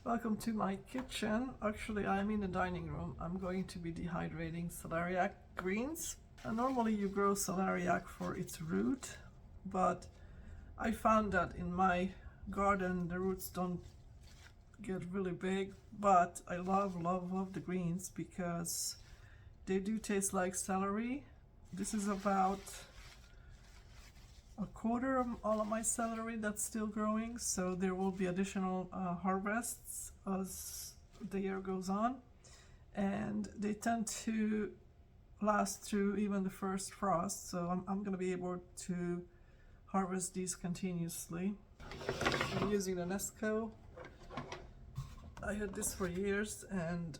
Welcome to my kitchen. Actually, I'm in the dining room. I'm going to be dehydrating celeriac greens. Normally you grow celeriac for its root, but I found that in my garden the roots don't get really big, but I love the greens because they do taste like celery. This is about a quarter of all of my celery that's still growing, so there will be additional harvests as the year goes on, and they tend to last through even the first frost, so I'm going to be able to harvest these continuously. I'm using the Nesco. I had this for years, and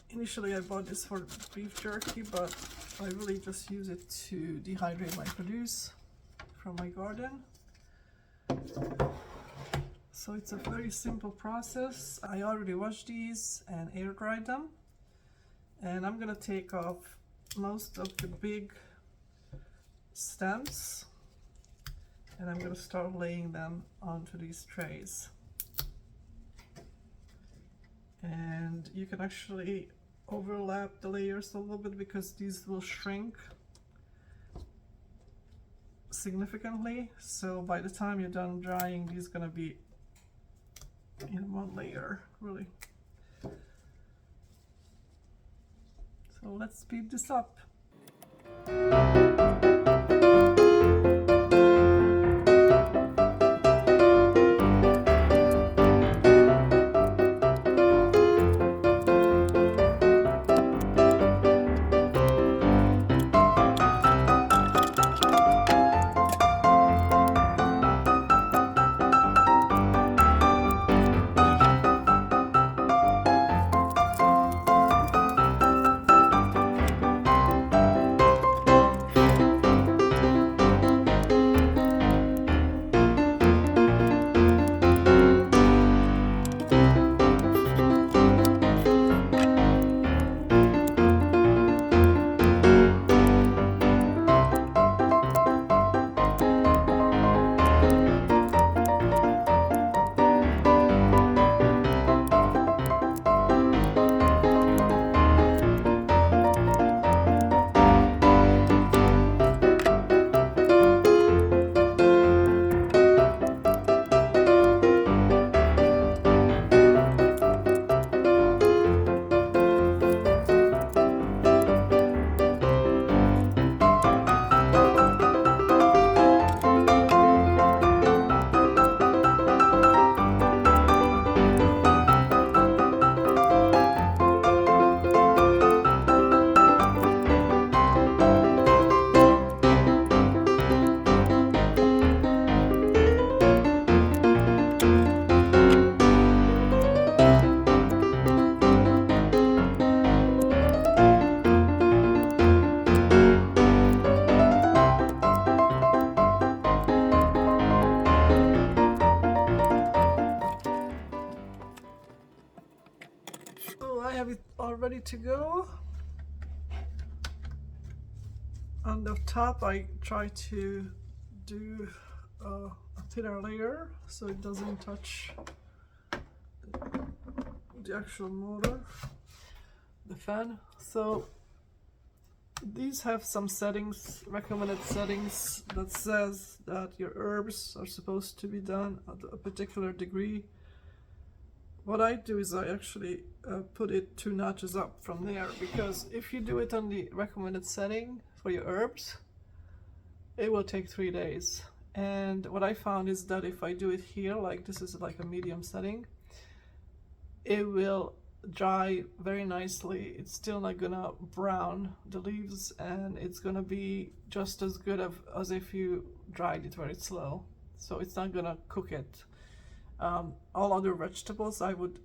initially I bought this for beef jerky, but I really just use it to dehydrate my produce from my garden. So it's a very simple process. I already washed these and air dried them, and I'm gonna take off most of the big stems, and I'm gonna start laying them onto these trays. And you can actually overlap the layers a little bit because these will shrink significantly, so by the time you're done drying, these are gonna be in one layer, really. So let's speed this up. So I have it all ready to go. On the top I try to do a thinner layer so it doesn't touch the actual motor, the fan. So these have some settings, recommended settings, that says that your herbs are supposed to be done at a particular degree. What I do is I actually put it 2 notches up from there, because if you do it on the recommended setting for your herbs, it will take 3 days. And what I found is that if I do it here, like this is like a medium setting, it will dry very nicely. It's still not gonna brown the leaves, and it's gonna be just as good as if you dried it very slow. So it's not gonna cook it. All other vegetables I would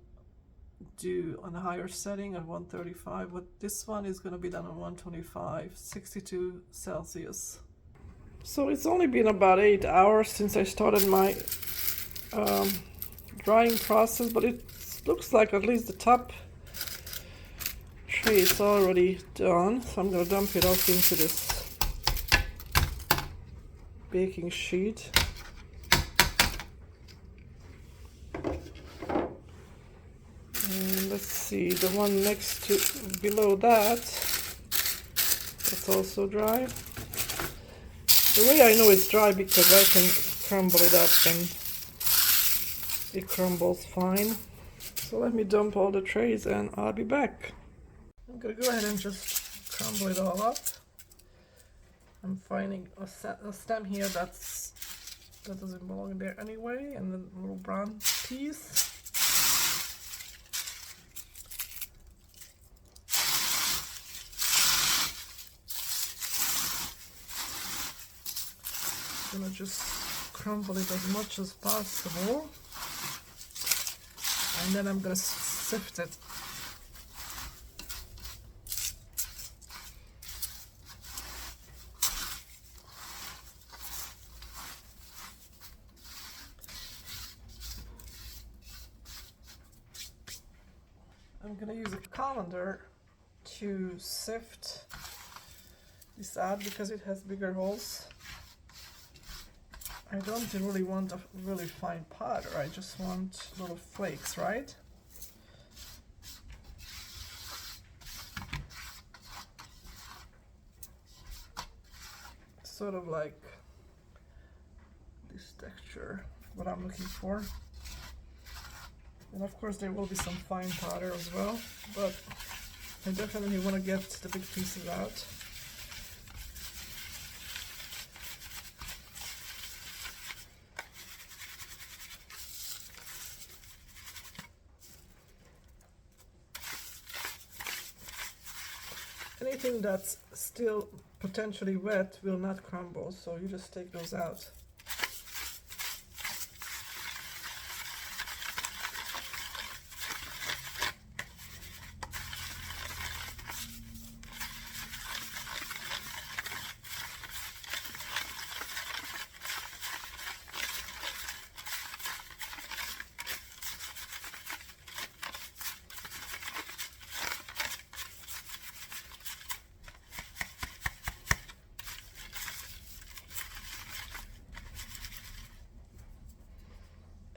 do on a higher setting at 135, but this one is going to be done on 125, 62 Celsius. So it's only been about 8 hours since I started my drying process, but it looks like at least the top tray is already done. So I'm going to dump it off into this baking sheet. let's see, the one next to, below that, that's also dry. The way I know it's dry because I can crumble it up and it crumbles fine. So let me dump all the trays and I'll be back. I'm gonna go ahead and just crumble it all up. I'm finding a stem here that doesn't belong there anyway, and then a little brown piece. I'm gonna just crumble it as much as possible, and then I'm gonna sift it. I'm gonna use a colander to sift this out because it has bigger holes. I don't really want a really fine powder, I just want little flakes, right? Sort of like this texture, what I'm looking for. And of course there will be some fine powder as well, but I definitely want to get the big pieces out. Anything that's still potentially wet will not crumble, so you just take those out.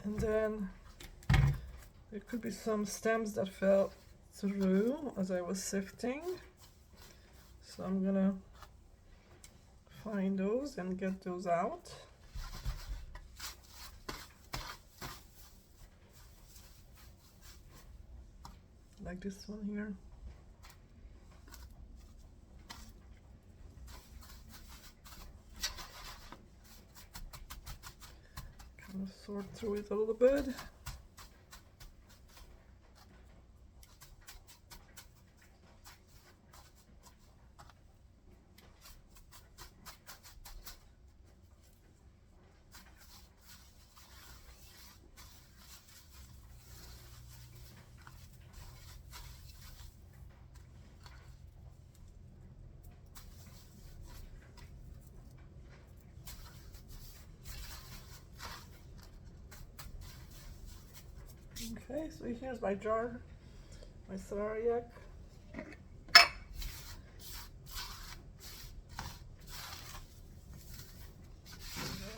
And then there could be some stems that fell through as I was sifting. So I'm gonna find those and get those out. Like this one here. Sort through it a little bit. Okay, so here's my jar, my celeriac.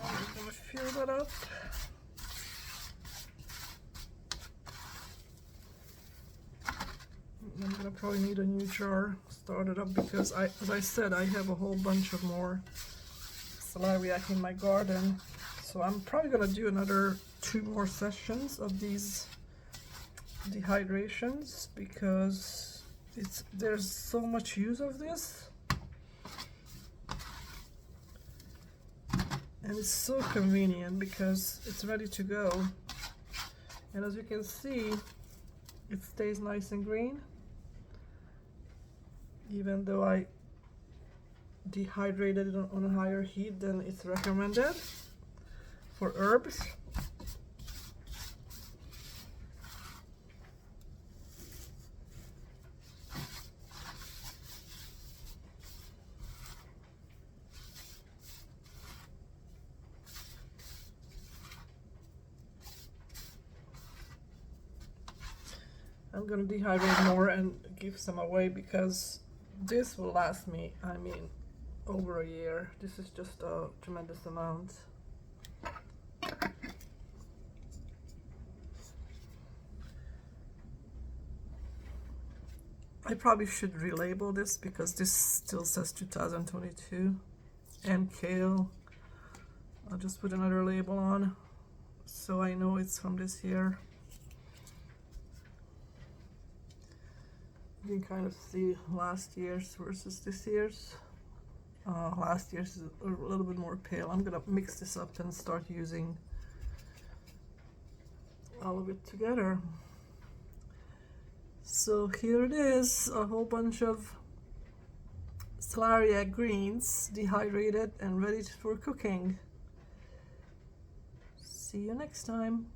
I'm gonna fill that up. I'm gonna probably need a new jar started up because as I said, I have a whole bunch of more celeriac in my garden. So I'm probably gonna do another 2 more sessions of these dehydrations because there's so much use of this and it's so convenient because it's ready to go, and as you can see it stays nice and green even though I dehydrated it on a higher heat than it's recommended for herbs. I'm gonna dehydrate more and give some away because this will last me, I mean, over a year. This is just a tremendous amount. I probably should relabel this because this still says 2022. And kale. I'll just put another label on so I know it's from this year. You can kind of see last year's versus this year's. Last year's is a little bit more pale. I'm gonna mix this up and start using all of it together. So here it is, a whole bunch of celeriac greens, dehydrated and ready for cooking. See you next time.